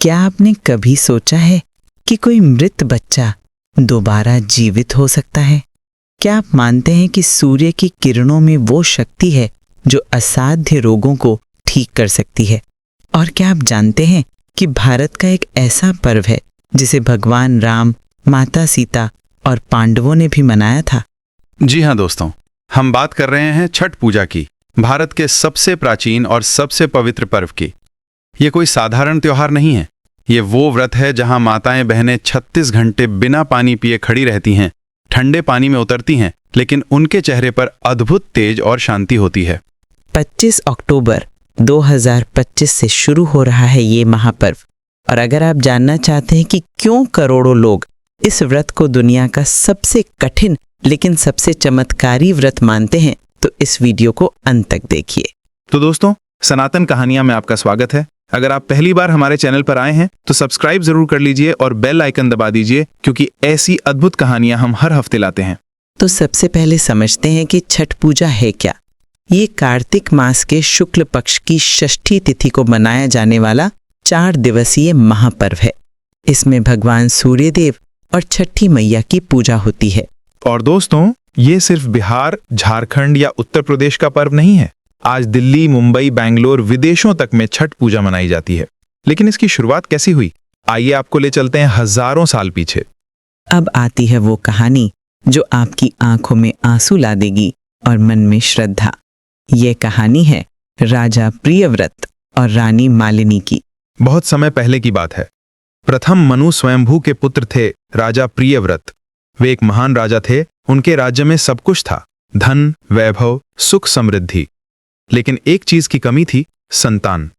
क्या आपने कभी सोचा है कि कोई मृत बच्चा दोबारा जीवित हो सकता है? क्या आप मानते हैं कि सूर्य की किरणों में वो शक्ति है जो असाध्य रोगों को ठीक कर सकती है? और क्या आप जानते हैं कि भारत का एक ऐसा पर्व है जिसे भगवान राम, माता सीता और पांडवों ने भी मनाया था? जी हाँ दोस्तों, हम बात कर रहे हैं छठ पूजा की, भारत के सबसे प्राचीन और सबसे पवित्र पर्व की। ये कोई साधारण त्योहार नहीं है। ये वो व्रत है जहां माताएं बहनें 36 घंटे बिना पानी पिए खड़ी रहती हैं, ठंडे पानी में उतरती हैं, लेकिन उनके चेहरे पर अद्भुत तेज और शांति होती है। 25 अक्टूबर 2025 से शुरू हो रहा है ये महापर्व। और अगर आप जानना चाहते हैं कि क्यों करोड़ों लोग इस व्रत को दुनिया का सबसे कठिन लेकिन सबसे चमत्कारी व्रत मानते हैं, तो इस वीडियो को अंत तक देखिए। तो दोस्तों, सनातन कहानियां में आपका स्वागत है। अगर आप पहली बार हमारे चैनल पर आए हैं तो सब्सक्राइब जरूर कर लीजिए और बेल आइकन दबा दीजिए, क्योंकि ऐसी अद्भुत कहानियां हम हर हफ्ते लाते हैं। तो सबसे पहले समझते हैं कि छठ पूजा है क्या। ये कार्तिक मास के शुक्ल पक्ष की षष्ठी तिथि को मनाया जाने वाला 4 दिवसीय महापर्व है। इसमें भगवान सूर्यदेव और छठी मैया की पूजा होती है। और दोस्तों, ये सिर्फ बिहार, झारखंड या उत्तर प्रदेश का पर्व नहीं है। आज दिल्ली, मुंबई, बेंगलोर, विदेशों तक में छठ पूजा मनाई जाती है। लेकिन इसकी शुरुआत कैसी हुई? आइए आपको ले चलते हैं हजारों साल पीछे। अब आती है वो कहानी जो आपकी आंखों में आंसू ला देगी और मन में श्रद्धा। ये कहानी है राजा प्रियव्रत और रानी मालिनी की। बहुत समय पहले की बात है। प्रथम मनु स्वयंभू के पुत्र थे राजा प्रियव्रत। वे एक महान राजा थे। उनके राज्य में सब कुछ था, धन, वैभव, सुख, समृद्धि। लेकिन एक चीज की कमी थी, संतान।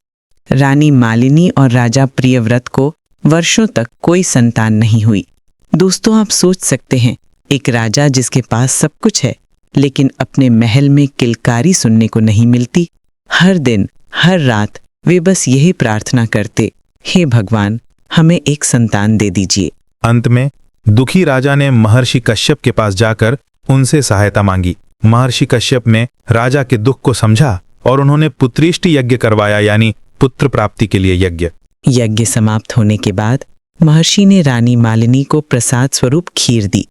रानी मालिनी और राजा प्रियव्रत को वर्षों तक कोई संतान नहीं हुई। दोस्तों, आप सोच सकते हैं, एक राजा जिसके पास सब कुछ है लेकिन अपने महल में किलकारी सुनने को नहीं मिलती। हर दिन, हर रात वे बस यही प्रार्थना करते, हे भगवान, हमें एक संतान दे दीजिए। अंत में दुखी राजा ने महर्षि कश्यप के पास जाकर उनसे सहायता मांगी। महर्षि कश्यप ने राजा के दुख को समझा और उन्होंने पुत्रेष्टि यज्ञ करवाया, यानी पुत्र प्राप्ति के लिए यज्ञ। यज्ञ समाप्त होने के बाद महर्षि ने रानी मालिनी को प्रसाद स्वरूप खीर दी।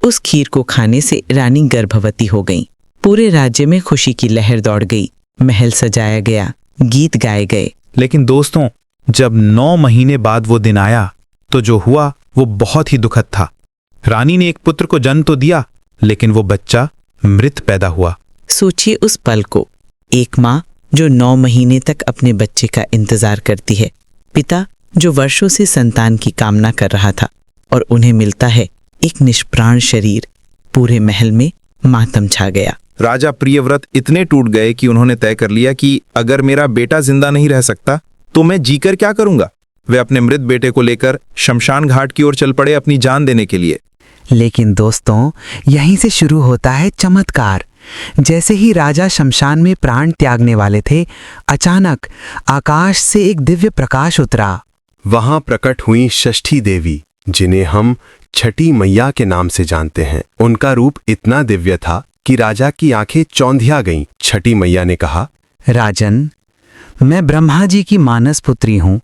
उस खीर को खाने से रानी गर्भवती हो गई। पूरे राज्य में खुशी की लहर दौड़ गई। महल सजाया गया, गीत गाए गए। लेकिन दोस्तों, जब 9 महीने बाद वो दिन आया तो जो हुआ वो बहुत ही दुखद था। रानी ने एक पुत्र को जन्म तो दिया, लेकिन वो बच्चा मृत पैदा हुआ। सोचिए उस पल को, एक माँ जो 9 महीने तक अपने बच्चे का इंतजार करती है, पिता जो वर्षों से संतान की कामना कर रहा था, और उन्हें मिलता है एक निष्प्राण शरीर। पूरे महल में मातम छा गया। राजा प्रियव्रत इतने टूट गए कि उन्होंने तय कर लिया कि अगर मेरा बेटा जिंदा नहीं रह सकता तो मैं जीकर क्या करूंगा। वे अपने मृत बेटे को लेकर शमशान घाट की ओर चल पड़े, अपनी जान देने के लिए। लेकिन दोस्तों, यहीं से शुरू होता है चमत्कार। जैसे ही राजा शमशान में प्राण त्यागने वाले थे, अचानक आकाश से एक दिव्य प्रकाश उतरा। वहां प्रकट हुई षष्ठी देवी, जिन्हें हम छठी मैया के नाम से जानते हैं। उनका रूप इतना दिव्य था कि राजा की आंखें चौंधिया गईं। छठी मैया ने कहा, राजन, मैं ब्रह्मा जी की मानस पुत्री हूँ।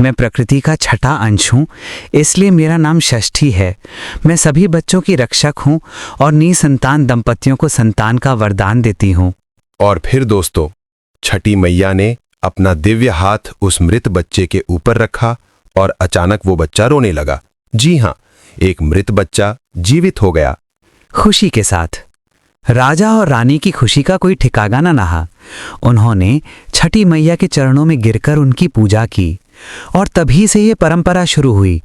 मैं प्रकृति का छठा अंश हूँ, इसलिए मेरा नाम षष्ठी है। मैं सभी बच्चों की रक्षक हूँ और निसंतान दंपतियों को संतान का वरदान देती हूँ। और फिर दोस्तों, छठी मैया ने अपना दिव्य हाथ उस मृत बच्चे के ऊपर रखा और अचानक वो बच्चा रोने लगा। जी हाँ, एक मृत बच्चा जीवित हो गया। खुशी के साथ राजा और रानी की खुशी का कोई ठिकाना न रहा। उन्होंने छठी मैया के चरणों में गिरकर उनकी पूजा की और तभी से ये परंपरा शुरू हुई,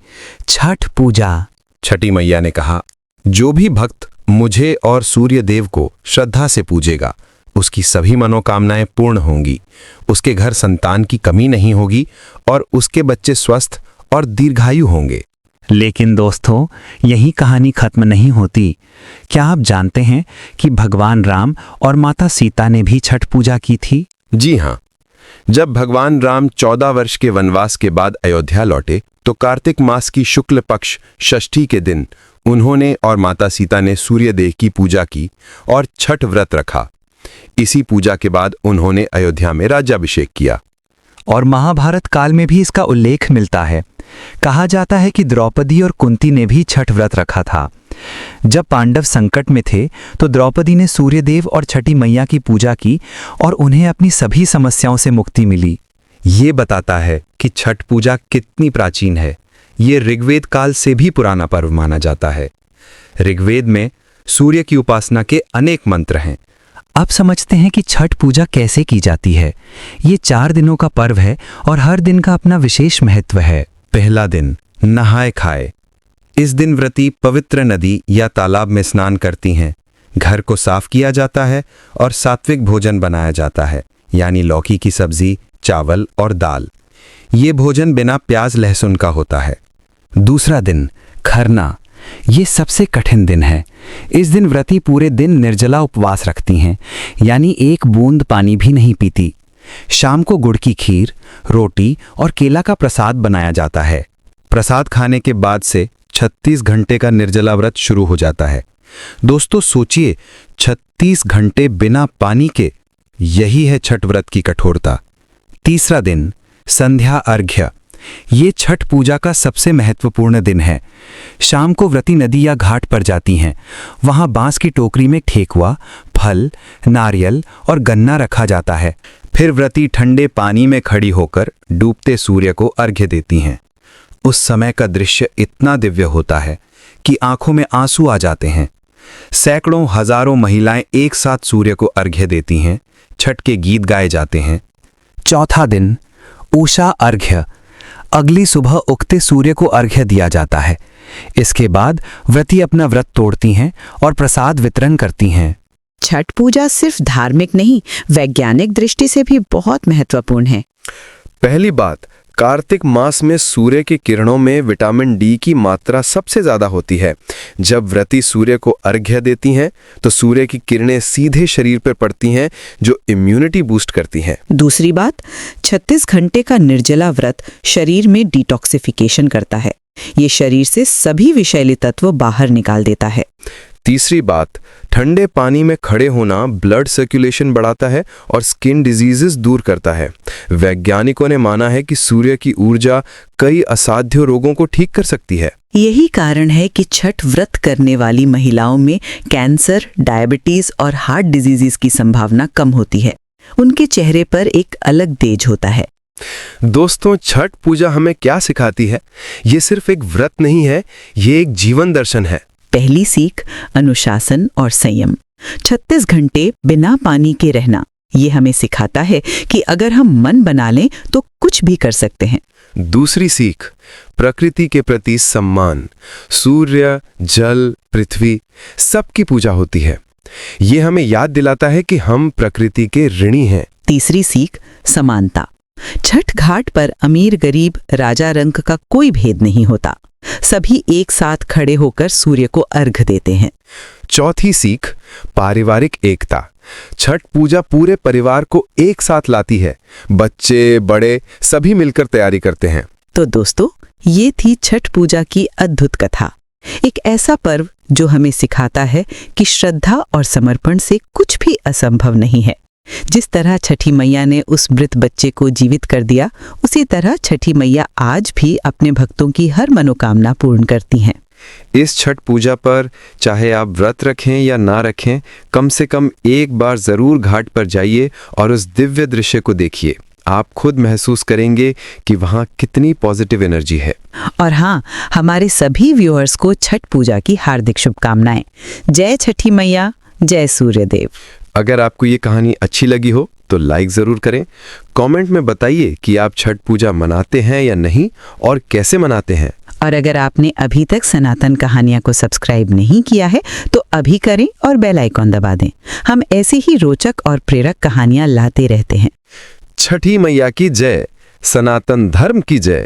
छठ पूजा। छठी मैया ने कहा, जो भी भक्त मुझे और सूर्य देव को श्रद्धा से पूजेगा, उसकी सभी मनोकामनाएं पूर्ण होंगी। उसके घर संतान की कमी नहीं होगी और उसके बच्चे स्वस्थ और दीर्घायु होंगे। लेकिन दोस्तों, यही कहानी खत्म नहीं होती। क्या आप जानते हैं कि भगवान राम और माता सीता ने भी छठ पूजा की थी? जी हाँ, जब भगवान राम 14 वर्ष के वनवास के बाद अयोध्या लौटे तो कार्तिक मास की शुक्ल पक्ष षष्ठी के दिन उन्होंने और माता सीता ने सूर्यदेव की पूजा की और छठ व्रत रखा। इसी पूजा के बाद उन्होंने अयोध्या में राज्याभिषेक किया। और महाभारत काल में भी इसका उल्लेख मिलता है। कहा जाता है कि द्रौपदी और कुंती ने भी छठ व्रत रखा था। जब पांडव संकट में थे तो द्रौपदी ने सूर्यदेव और छठी मैया की पूजा की और उन्हें अपनी सभी समस्याओं से मुक्ति मिली। ये बताता है कि छठ पूजा कितनी प्राचीन है। ये ऋग्वेद काल से भी पुराना पर्व माना जाता है। ऋग्वेद में सूर्य की उपासना के अनेक मंत्र हैं। अब समझते हैं कि छठ पूजा कैसे की जाती है। ये 4 दिनों का पर्व है और हर दिन का अपना विशेष महत्व है। पहला दिन, नहाए खाए। इस दिन व्रती पवित्र नदी या तालाब में स्नान करती हैं। घर को साफ किया जाता है और सात्विक भोजन बनाया जाता है, यानी लौकी की सब्जी, चावल और दाल। ये भोजन बिना प्याज लहसुन का होता है। दूसरा दिन, खरना। ये सबसे कठिन दिन है। इस दिन व्रती पूरे दिन निर्जला उपवास रखती हैं, यानी एक बूंद पानी भी नहीं पीती। शाम को गुड़ की खीर, रोटी और केला का प्रसाद बनाया जाता है। प्रसाद खाने के बाद से 36 घंटे का निर्जला व्रत शुरू हो जाता है। दोस्तों सोचिए, 36 घंटे बिना पानी के, यही है छठ व्रत की कठोरता। तीसरा दिन, संध्या अर्घ्य। ये छठ पूजा का सबसे महत्वपूर्ण दिन है। शाम को व्रती नदी या घाट पर जाती हैं। वहां बांस की टोकरी में ठेकुआ, फल, नारियल और गन्ना रखा जाता है। फिर व्रती ठंडे पानी में खड़ी होकर डूबते सूर्य को अर्घ्य देती हैं। उस समय का दृश्य इतना दिव्य होता है कि आंखों में आंसू आ जाते हैं। सैकड़ों हजारों महिलाएं एक साथ सूर्य को अर्घ्य देती हैं। छठ के गीत गाए जाते हैं। चौथा दिन, उषा अर्घ्य। अगली सुबह उगते सूर्य को अर्घ्य दिया जाता है। इसके बाद व्रती अपना व्रत तोड़ती हैं और प्रसाद वितरण करती हैं। छठ पूजा सिर्फ धार्मिक नहीं, वैज्ञानिक दृष्टि से भी बहुत महत्वपूर्ण है। पहली बात, कार्तिक मास में सूर्य की किरणों में विटामिन डी की मात्रा सबसे ज्यादा होती है। जब व्रती सूर्य को अर्घ्य देती हैं तो सूर्य की किरणें सीधे शरीर पर पड़ती हैं, जो इम्यूनिटी बूस्ट करती हैं। दूसरी बात, 36 घंटे का निर्जला व्रत शरीर में डिटॉक्सिफिकेशन करता है। ये शरीर से सभी विषैले तत्व बाहर निकाल देता है। तीसरी बात, ठंडे पानी में खड़े होना ब्लड सर्कुलेशन बढ़ाता है और स्किन डिजीजेस दूर करता है। वैज्ञानिकों ने माना है कि सूर्य की ऊर्जा कई असाध्य रोगों को ठीक कर सकती है। यही कारण है कि छठ व्रत करने वाली महिलाओं में कैंसर, डायबिटीज और हार्ट डिजीजेस की संभावना कम होती है। उनके चेहरे पर एक अलग तेज होता है। दोस्तों, छठ पूजा हमें क्या सिखाती है? ये सिर्फ एक व्रत नहीं है, ये एक जीवन दर्शन है। पहली सीख, अनुशासन और संयम। 36 घंटे बिना पानी के रहना, ये हमें सिखाता है कि अगर हम मन बना लें तो कुछ भी कर सकते हैं। दूसरी सीख, प्रकृति के प्रति सम्मान। सूर्य, जल, पृथ्वी, सबकी पूजा होती है। ये हमें याद दिलाता है कि हम प्रकृति के ऋणी हैं। तीसरी सीख, समानता। छठ घाट पर अमीर गरीब, राजा रंक का कोई भेद नहीं होता। सभी एक साथ खड़े होकर सूर्य को अर्घ देते हैं। चौथी सीख, पारिवारिक एकता। छठ पूजा पूरे परिवार को एक साथ लाती है। बच्चे, बड़े सभी मिलकर तैयारी करते हैं। तो दोस्तों, ये थी छठ पूजा की अद्भुत कथा। एक ऐसा पर्व जो हमें सिखाता है कि श्रद्धा और समर्पण से कुछ भी असंभव नहीं है। जिस तरह छठी मैया ने उस मृत बच्चे को जीवित कर दिया, उसी तरह छठी मैया आज भी अपने भक्तों की हर मनोकामना पूर्ण करती हैं। इस छठ पूजा पर चाहे आप व्रत रखें या ना रखें, कम से कम एक बार जरूर घाट पर जाइए और उस दिव्य दृश्य को देखिए। आप खुद महसूस करेंगे कि वहाँ कितनी पॉजिटिव एनर्जी है। और हाँ, हमारे सभी व्यूअर्स को छठ पूजा की हार्दिक शुभकामनाएं। जय छठी मैया, जय सूर्यदेव। अगर आपको ये कहानी अच्छी लगी हो तो लाइक ज़रूर करें। कमेंट में बताइए कि आप छठ पूजा मनाते हैं या नहीं और कैसे मनाते हैं। और अगर आपने अभी तक सनातन कहानियाँ को सब्सक्राइब नहीं किया है तो अभी करें और बेल आइकॉन दबा दें। हम ऐसे ही रोचक और प्रेरक कहानियाँ लाते रहते हैं। छठी मैया की जय, सनातन धर्म की जय।